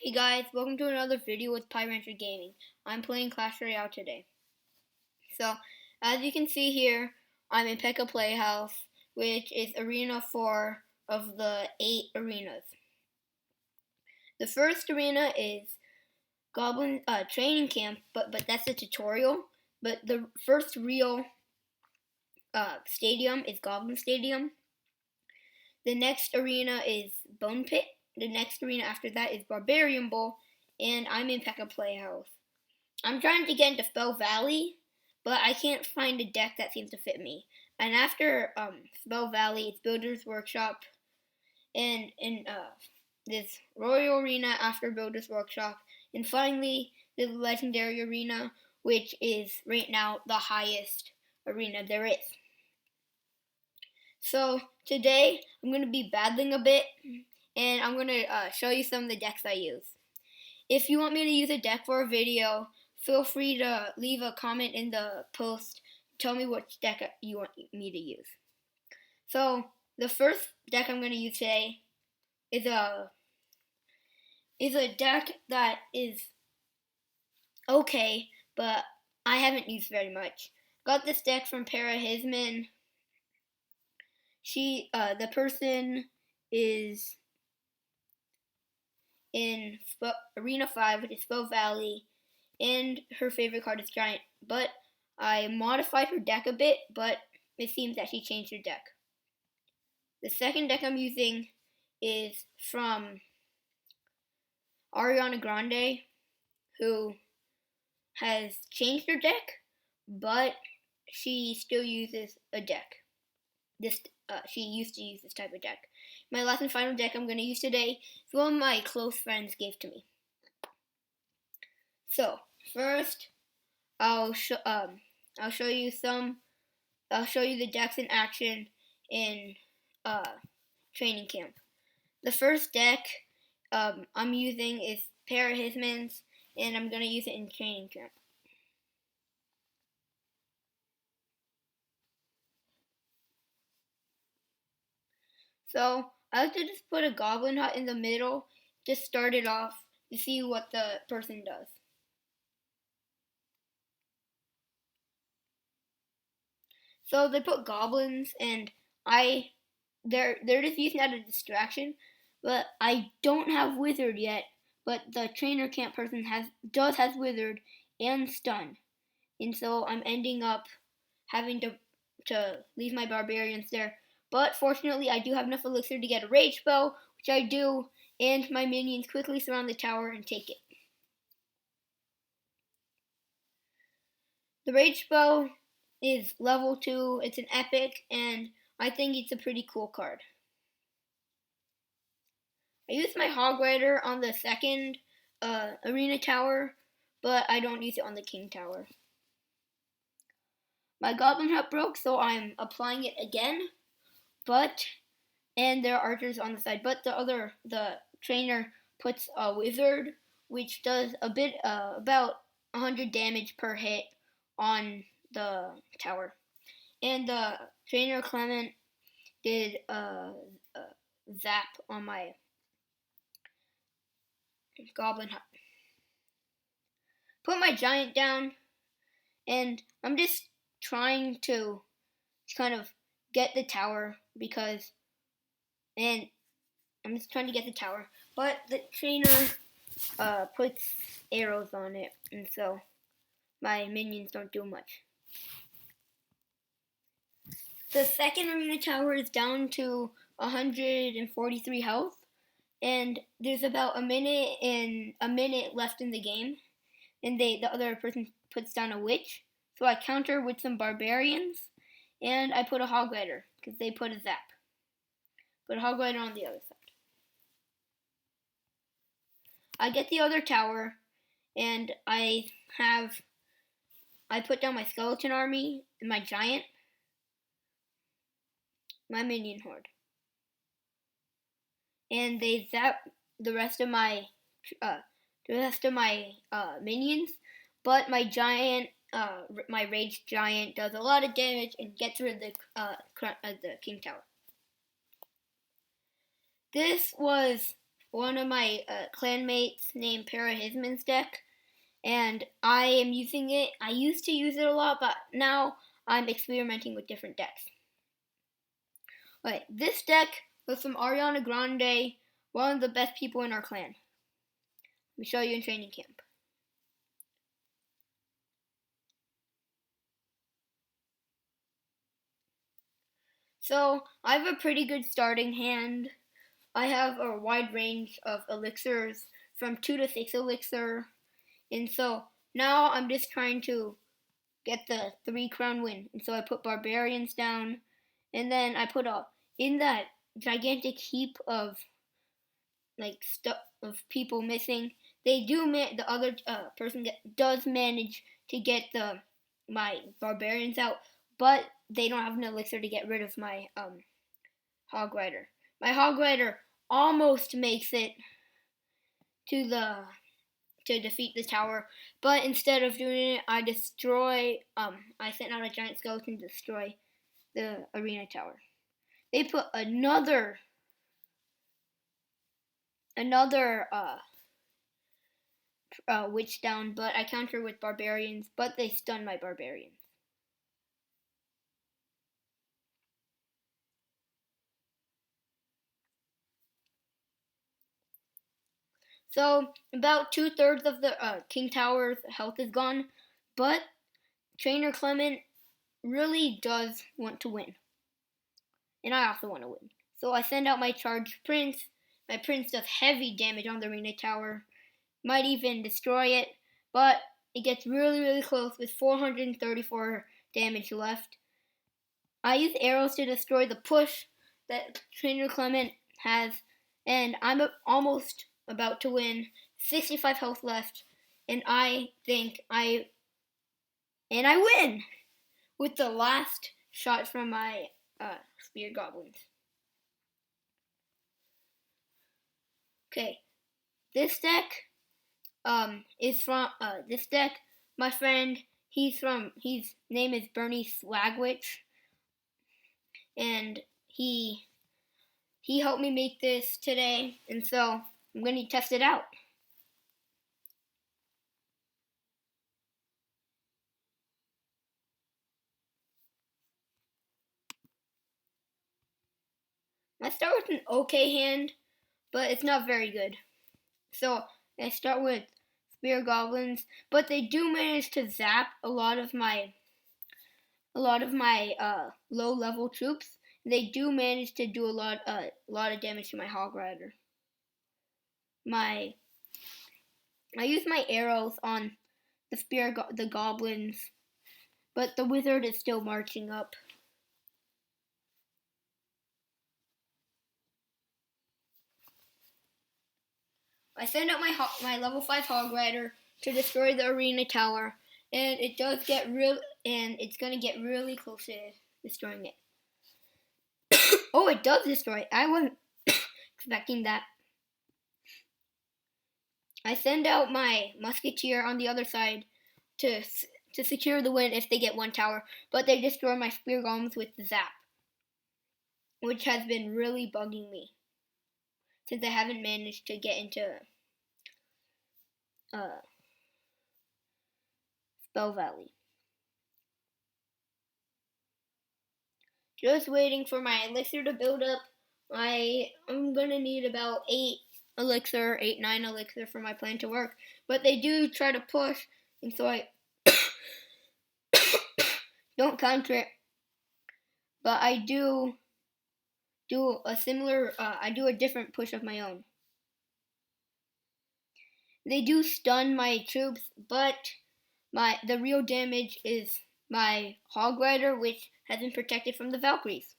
Hey guys, welcome to another video with Rancher Gaming. I'm playing Clash Royale today. So, as you can see here, I'm in Pekka Playhouse, which is Arena 4 of the 8 arenas. The first arena is Goblin Training Camp, but that's a tutorial. But the first real stadium is Goblin Stadium. The next arena is Bone Pit. The next arena after that is Barbarian Bowl, and I'm in Pekka Playhouse. I'm trying to get into Spell Valley, but I can't find a deck that seems to fit me. And after Spell Valley, it's Builder's Workshop, and this Royal Arena after Builder's Workshop, and finally the Legendary Arena, which is right now the highest arena there is. So today I'm going to be battling a bit, and I'm going to show you some of the decks I use. If you want me to use a deck for a video, feel free to leave a comment in the post. Tell me which deck you want me to use. So the first deck I'm going to use today is a deck that is okay, but I haven't used very much. Got this deck from Para Hisman. The person is in Arena 5, which is Spell Valley, and her favorite card is Giant. But I modified her deck a bit, but it seems that she changed her deck. The second deck I'm using is from Ariana Grande, who has changed her deck, but she still uses a deck. She used to use this type of deck. My last and final deck I'm going to use today is one my close friends gave to me. So first, I'll show you the decks in action in training camp. The first deck I'm using is Para Hisman's, and I'm going to use it in training camp. So I like to just put a Goblin Hut in the middle, just start it off to see what the person does. So they put goblins, and they're just using that as a distraction. But I don't have wizard yet. But the trainer camp person has wizard and stun, and so I'm ending up having to leave my barbarians there. But fortunately, I do have enough elixir to get a rage spell, which I do, and my minions quickly surround the tower and take it. The rage spell is level 2. It's an epic, and I think it's a pretty cool card. I use my Hog Rider on the second arena tower, but I don't use it on the king tower. My Goblin Hut broke, so I'm applying it again. And there are archers on the side, but the trainer puts a wizard, which does a bit about 100 damage per hit on the tower. And the trainer Clement did a zap on my Goblin Hut. Put my giant down, and I'm just trying to kind of get the tower and I'm just trying to get the tower, but the trainer puts arrows on it, and so my minions don't do much. The second arena tower is down to 143 health, and there's about a minute left in the game, and the other person puts down a witch, so I counter with some barbarians, and I put a Hog Rider because they put a zap. Put a Hog Rider on the other side. I get the other tower, and I put down my skeleton army and my giant, my minion horde, and they zap the rest of my minions. But my giant, my rage giant, does a lot of damage and gets rid of the king tower. This was one of my clanmates named Parahisman's deck, and I am using it. I used to use it a lot, but now I'm experimenting with different decks. Okay, this deck was from Ariana Grande, one of the best people in our clan. Let me show you in training camp. So, I have a pretty good starting hand. I have a wide range of elixirs from 2 to 6 elixir. And so, now I'm just trying to get the 3 crown win. And so I put barbarians down, and then I put in that gigantic heap of stuff of people missing. They do the other person does manage to get my barbarians out, but they don't have an elixir to get rid of my hog rider. My hog rider almost makes it to defeat the tower, but instead of doing it, I sent out a giant skeleton to destroy the arena tower. They put another witch down, but I counter with barbarians, but they stun my barbarians. So about 2/3 of the King Tower's health is gone, but Trainer Clement really does want to win, and I also want to win. So I send out my charged prince. My prince does heavy damage on the arena tower, might even destroy it, but it gets really, really close with 434 damage left. I use arrows to destroy the push that Trainer Clement has, and I'm almost about to win. 65 health left, and I win with the last shot from my spear goblins. Okay, this deck is from this deck. My friend, his name is Bernie Swagwitch, and he helped me make this today, and so I'm going to test it out. I start with an okay hand, but it's not very good. So I start with spear goblins, but they do manage to zap a lot of my low level troops. They do manage to do a lot of damage to my hog rider. I use my arrows on the goblins, but the wizard is still marching up. I send out my level 5 hog rider to destroy the arena tower, and it's gonna get really close to destroying it. Oh, it does destroy it. I wasn't expecting that. I send out my musketeer on the other side to secure the win if they get one tower, but they destroy my spear golems with the zap, which has been really bugging me since I haven't managed to get into Spell Valley. Just waiting for my elixir to build up. I'm gonna need about 9 elixir for my plan to work. But they do try to push, and so I don't counter it. But I do a different push of my own. They do stun my troops, but the real damage is my hog rider, which has been protected from the Valkyries.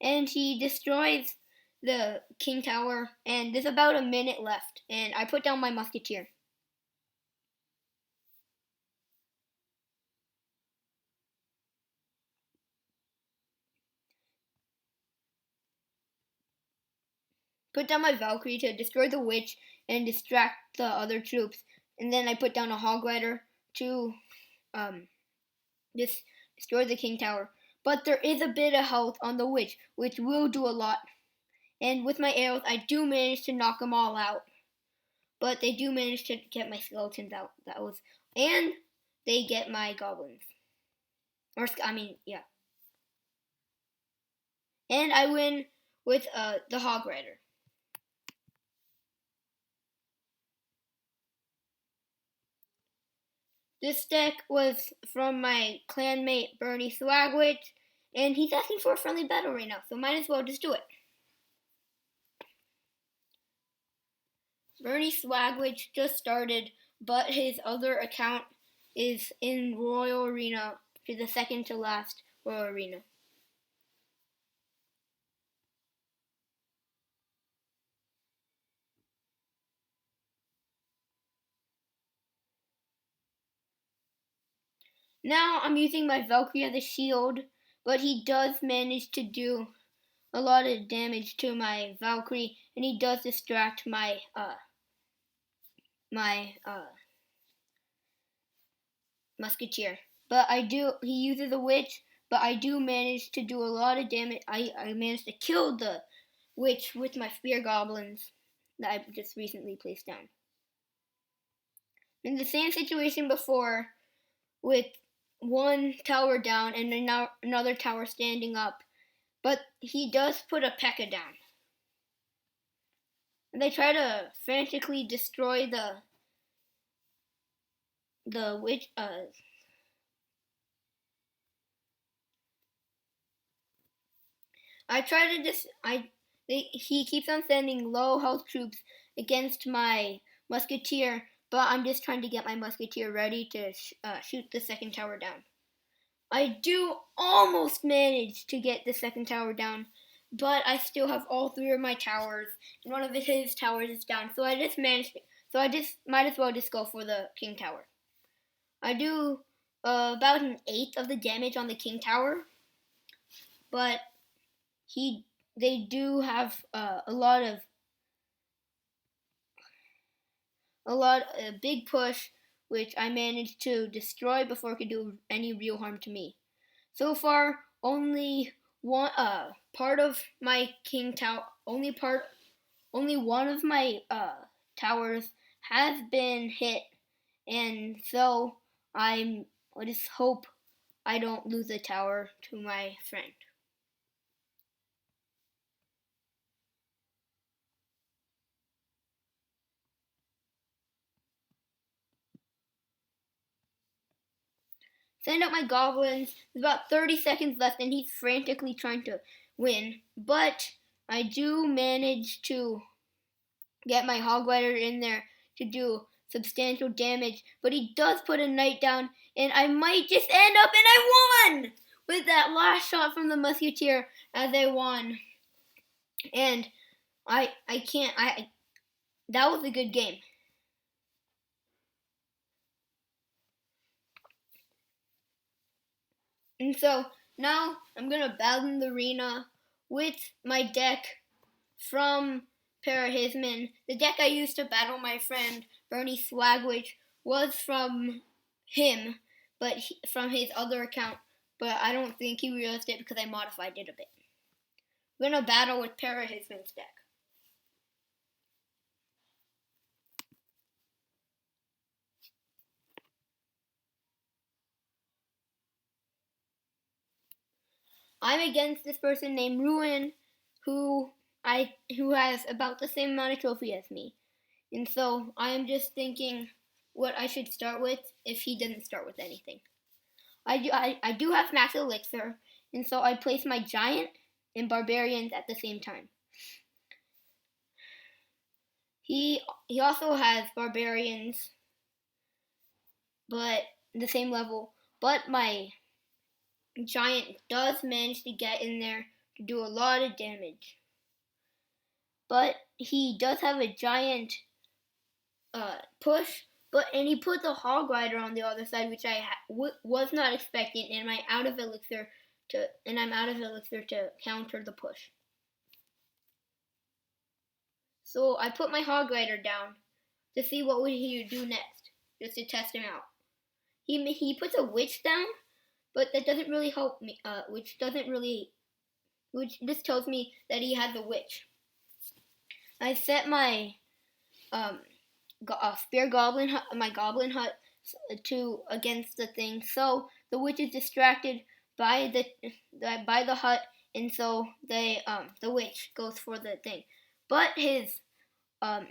And he destroys the King Tower, and there's about a minute left, and I put down my musketeer. Put down my Valkyrie to destroy the witch and distract the other troops, and then I put down a hog rider to just destroy the King Tower. But there is a bit of health on the witch, which will do a lot. And with my arrows, I do manage to knock them all out. But they do manage to get my skeletons out. And they get my goblins. Yeah. And I win with the Hog Rider. This deck was from my clanmate Bernie Swagwich, and he's asking for a friendly battle right now, so might as well just do it. Bernie Swagwich just started, but his other account is in Royal Arena, to the second to last Royal Arena. Now I'm using my Valkyrie as a shield, but he does manage to do a lot of damage to my Valkyrie, and he does distract my Musketeer. But he uses a witch, but I do manage to do a lot of damage. I managed to kill the witch with my spear goblins that I just recently placed down. In the same situation before, with one tower down and another tower standing up, but he does put a P.E.K.K.A. down. And they try to frantically destroy the witch. He keeps on sending low health troops against my musketeer, but I'm just trying to get my musketeer ready to shoot the second tower down. I do almost manage to get the second tower down, but I still have all three of my towers, and one of his towers is down. So I just might as well just go for the king tower. I do about an eighth of the damage on the king tower, but they do have a big push, which I managed to destroy before it could do any real harm to me. So far, only one part of my king tower, only one of my towers has been hit, and so I just hope I don't lose a tower to my friend. Send out my goblins. There's about 30 seconds left, and he's frantically trying to win. But I do manage to get my Hog Rider in there to do substantial damage. But he does put a knight down, and I might just end up, and I won! With that last shot from the Musketeer, as I won. And that was a good game. And so now I'm gonna battle in the arena with my deck from Parahisman. The deck I used to battle my friend Bernie Swagwich was from him, but from his other account. But I don't think he realized it because I modified it a bit. I'm gonna battle with Parahisman's deck. I'm against this person named Ruin, who has about the same amount of trophy as me. And so I am just thinking what I should start with if he doesn't start with anything. I do have max elixir, and so I place my giant and barbarians at the same time. He also has barbarians, but the same level. But my giant does manage to get in there to do a lot of damage. But he does have a giant push, and he put the Hog Rider on the other side, which I was not expecting, and I'm out of elixir to counter the push. So I put my Hog Rider down to see what would he do next, just to test him out. He puts a witch down, but that doesn't really help me. Which just tells me that he has a witch. I set my spear goblin hut, my goblin hut to against the thing, so the witch is distracted by the hut, and so the witch goes for the thing, but his um,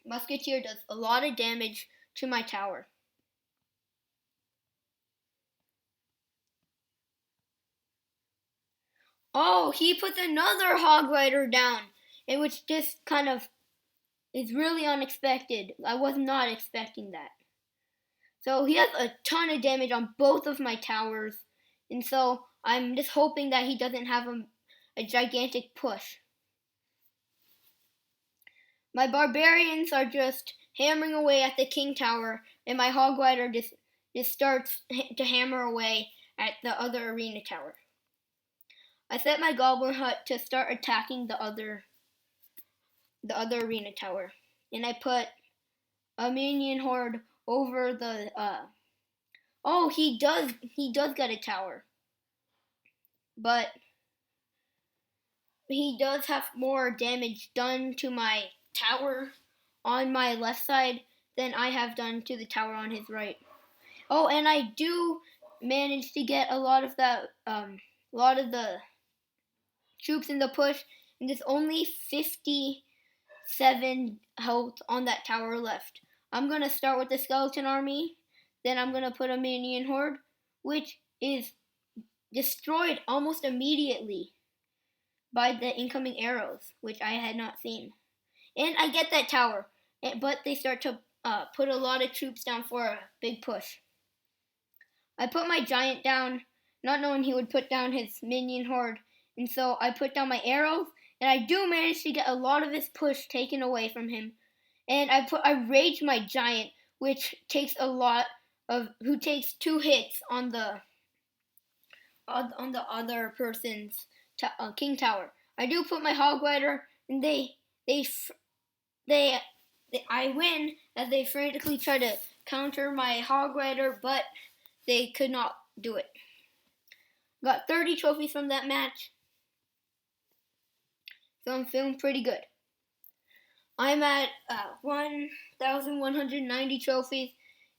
musketeer does a lot of damage to my tower. Oh, he puts another hog rider down, and which just kind of is really unexpected. I was not expecting that. So he has a ton of damage on both of my towers, and so I'm just hoping that he doesn't have a gigantic push. My barbarians are just hammering away at the king tower, and my hog rider just starts to hammer away at the other arena tower. I set my goblin hut to start attacking the other arena tower, and I put a minion horde over the. Oh, he does get a tower, but he does have more damage done to my tower on my left side than I have done to the tower on his right. Oh, and I do manage to get a lot of the troops in the push, and there's only 57 health on that tower left. I'm gonna start with the skeleton army, then I'm gonna put a minion horde, which is destroyed almost immediately by the incoming arrows, which I had not seen. And I get that tower, but they start to put a lot of troops down for a big push. I put my giant down, not knowing he would put down his minion horde, and so I put down my arrows, and I do manage to get a lot of his push taken away from him. And I rage my giant, which takes who takes 2 hits on the other person's king tower. I do put my hog rider, and I win as they frantically try to counter my hog rider, but they could not do it. Got 30 trophies from that match, so I'm feeling pretty good. I'm at 1,190 trophies,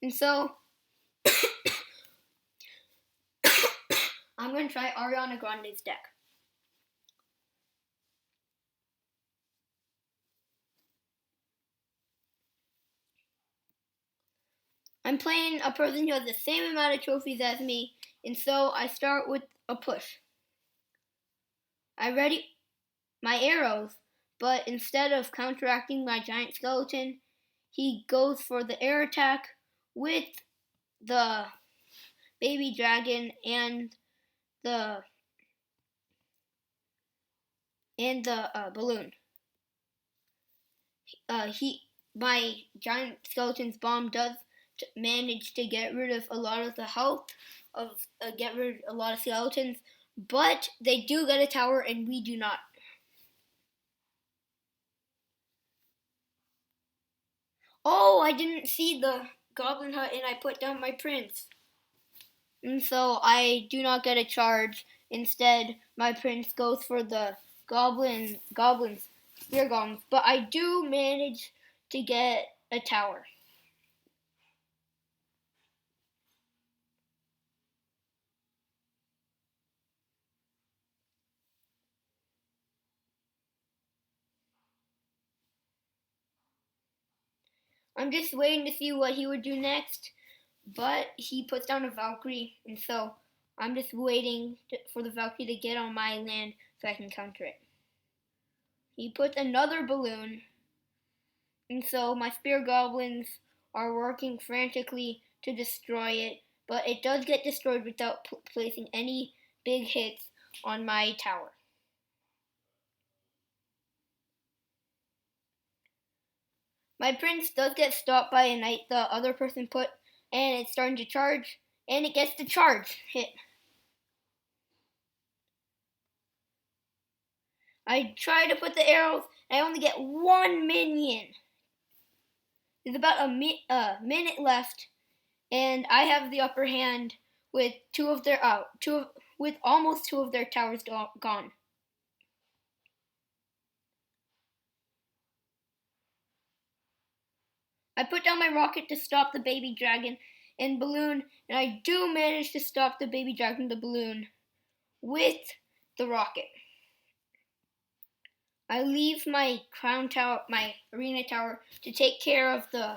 and so I'm going to try Ariana Grande's deck. I'm playing a person who has the same amount of trophies as me, and so I start with a push. I ready my arrows, but instead of counteracting my giant skeleton, he goes for the air attack with the baby dragon and the balloon. My giant skeleton's bomb does manage to get rid of a lot of the health get rid of a lot of skeletons, but they do get a tower and we do not. Oh, I didn't see the goblin hut and I put down my prince. And so I do not get a charge. Instead, my prince goes for the spear goblins, but I do manage to get a tower. I'm just waiting to see what he would do next, but he puts down a Valkyrie, and so I'm just waiting for the Valkyrie to get on my land so I can counter it. He puts another balloon, and so my spear goblins are working frantically to destroy it, but it does get destroyed without placing any big hits on my tower. My prince does get stopped by a knight the other person put, and it's starting to charge, and it gets the charge hit. I try to put the arrows, and I only get 1 minion. There's about a minute left, and I have the upper hand with almost 2 of their towers gone. I put down my rocket to stop the baby dragon and balloon, and I do manage to stop the baby dragon, the balloon, with the rocket. I leave my crown tower, my arena tower, to take care of the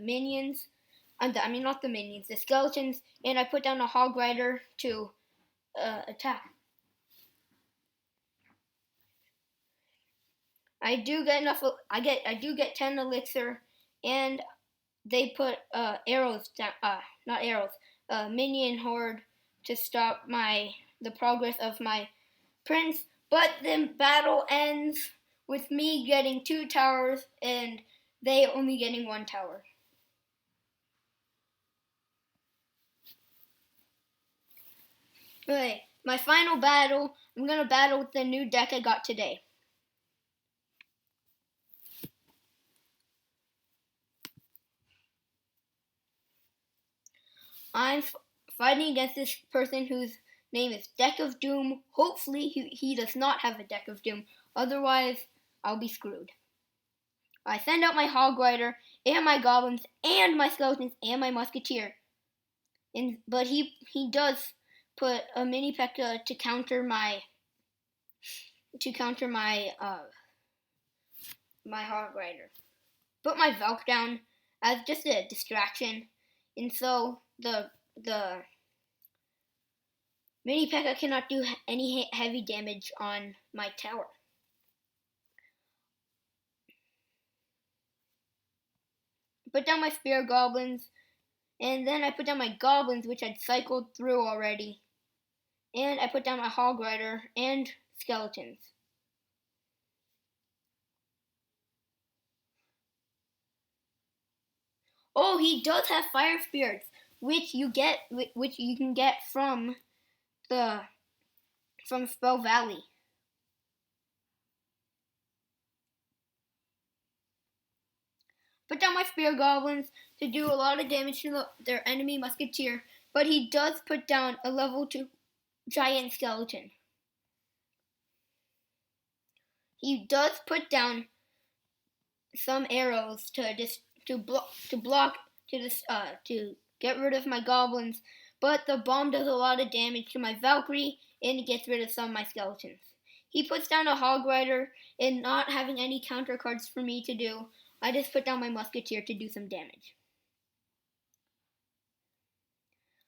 minions. Not the minions, the skeletons, and I put down a hog rider to attack. I do get enough. I do get 10 elixir, and they put arrows down. Not arrows. Minion horde to stop the progress of my prince. But then battle ends with me getting 2 towers and they only getting 1 tower. Okay, my final battle. I'm gonna battle with the new deck I got today. I'm fighting against this person whose name is Deck of Doom. Hopefully he does not have a Deck of Doom. Otherwise, I'll be screwed. I send out my Hog Rider and my Goblins and my Skeletons and my Musketeer. But he does put a mini P.E.K.K.A. to counter my my Hog Rider. Put my Valk down as just a distraction, and so the mini P.E.K.K.A. cannot do any heavy damage on my tower. Put down my Spear Goblins, and then I put down my Goblins, which I'd cycled through already. And I put down my Hog Rider and Skeletons. Oh, he does have Fire Spirits, which you can get from Spell Valley. Put down my Spear Goblins to do a lot of damage to their enemy Musketeer, but he does put down a level 2 Giant Skeleton. He does put down some arrows to get rid of my Goblins, but the bomb does a lot of damage to my Valkyrie and it gets rid of some of my Skeletons. He puts down a Hog Rider, and not having any counter cards for me to do, I just put down my Musketeer to do some damage.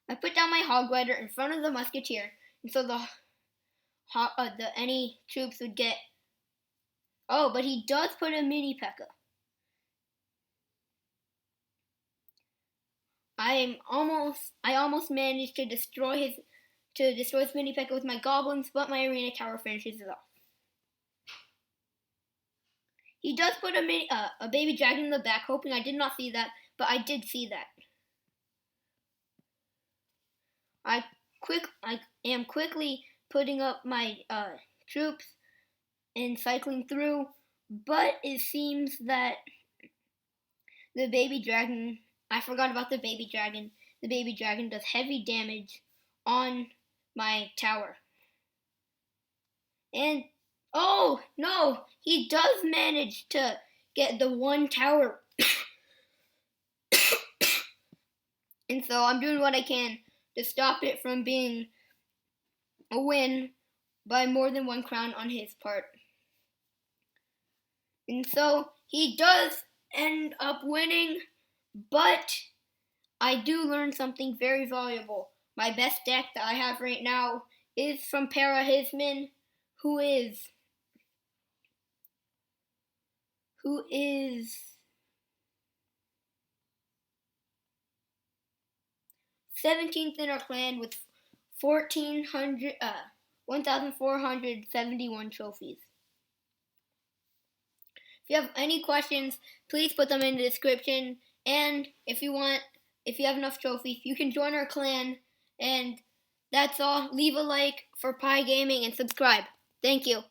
I put down my Hog Rider in front of the Musketeer, and so the any troops would get. Oh, but he does put a mini P.E.K.K.A. I almost managed to destroy his mini P.E.K.K.A. with my Goblins, but my arena tower finishes it off. He does put a baby dragon in the back, hoping I did not see that, but I did see that. I am quickly putting up my troops and cycling through, but it seems that the baby dragon, I forgot about the baby dragon. The baby dragon does heavy damage on my tower. And oh no, he does manage to get the 1 tower. And so I'm doing what I can to stop it from being a win by more than 1 crown on his part. And so he does end up winning, but I do learn something very valuable. My best deck that I have right now is from Para Hisman, who is 17th in our clan with 1,471 trophies. If you have any questions, please put them in the description. And if you have enough trophies, you can join our clan. And that's all. Leave a like for Pie Gaming and subscribe. Thank you.